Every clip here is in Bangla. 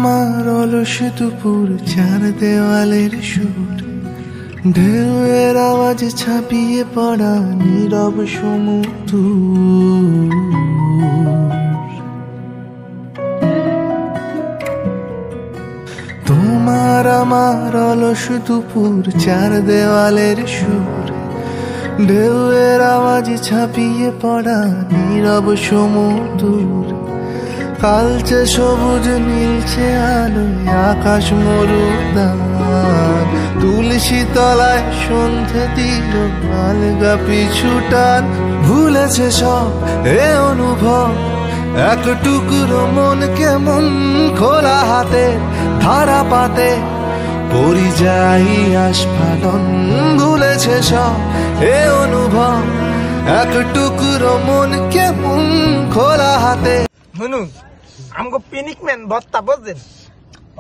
আমার অলস দুপুর, চার দেওয়ালের সুর, ঢেউয়ের আওয়াজ ছাপিয়ে পড়া নীরব সমুদ্র। তোমার আমার অলস দুপুর, চার দেওয়ালের সুর, ঢেউয়ের আওয়াজ ছাপিয়ে পড়া নীরব সমুদ্র। কালচে সবুজ নীলছে আলোয় আকাশ মরুদান, তুলসী তলায় সন্ধে দিল আলগা পিছুটান। ভুলেছে সব এ অনুভব, এক টুকরো মন কেমন খোলা হাতে ধারা পাতে পরিযায়ী আস্ফালন। ভুলেছে সব এ অনুভব, এক টুকরো মন কেমন খোলা হাতে। শুনুন, আমাকে পিনিক ম্যান ভত্তা বুঝছেন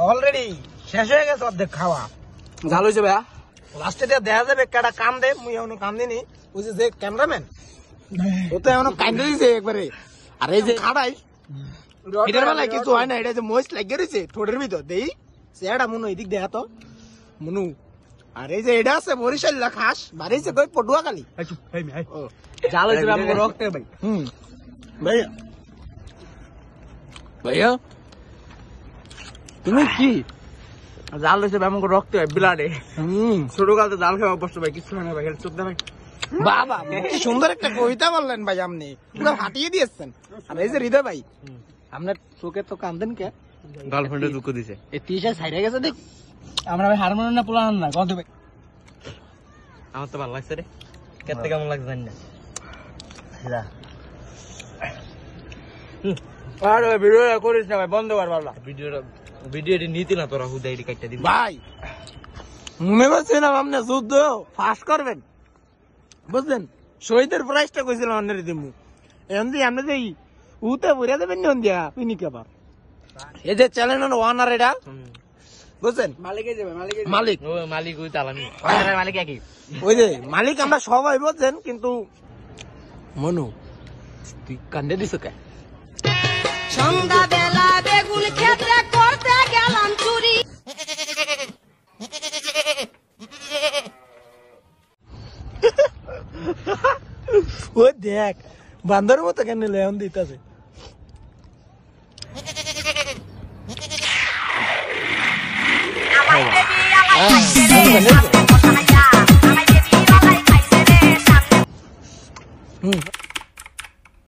অলরেডি শেষ হয়ে গেছে অর্ধেক খাওয়া। জাল হয়েছে ভাইয়া, লাস্টে দেখা যাবে কেটা কাম দে, মুই এখনো কাম দিনি। ওই যে ক্যামেরাম্যান ও তো এখনো কান্দে দিছে একবারে। আর এই যে খাড়াই এটার বেলায় কিছু হয় না, এটা যে মহিষ লাগিয়ে রয়েছে ঠোঁটের ভিতর দেই সেটা মনু এদিক দেয়া তো মনু। আর এই যে এটা আছে বরিশাল খাস বাড়িছে কই পটুয়াখালী। জাল হয়েছে আমাকে রক্তে ভাই। ভাইয়া ভাইয়া তুমি কি জাল হয়েছে আমাকে রক্তে ভাই বিলাডে। ছোট কালতে জাল খাওয়া অভ্যস্ত ভাই, কিছু হয় না ভাই, চোখ দে ভাই। বাবা কি সুন্দর একটা কবিতা বললেন ভাই, আপনি পুরো হাঁটিয়ে দিয়েছেন। আর এই যে হৃদয় ভাই, আপনার চোখে তো কান্দেন কে? গার্লফ্রেন্ডে দুঃখ দিছে। এই টিশা সাইডে গেছে দেখ। আমরা ভাই হারমোনিয়াম না পোলান না কত ভাই। আমার তো ভালো লাগছে রে, কেতে কেমন লাগছে জানি না। আর ভিডিও করিস না ভাই, বন্ধ কর বাবা। ভিডিওটি নিতি না তোরা, হুদাই কাটতে দিবি ভাই। মনে করছিলাম আপনি যুদ্ধ ফাঁস করবেন বুঝলেন, শহীদের প্রাইসটা কইছিলাম আপনার দিমু। এখন দিয়ে আপনি যে উতে ভরে দেবেন নিয়ন দিয়া পিনি কেবা। এই যে চ্যানেলের ওয়ানার এটা বুঝছেন, মালিক মালিক ওই চালানি মালিক একই। ওই যে মালিক আমরা সবাই বুঝছেন, কিন্তু মনু তুই কান্দে দিস কে? সন্ধ্যা বেলা বেগুন খেতে করতে গেলাম চুরি। ও দেখ বান্দরের মতো কেন লেন দিতেছে।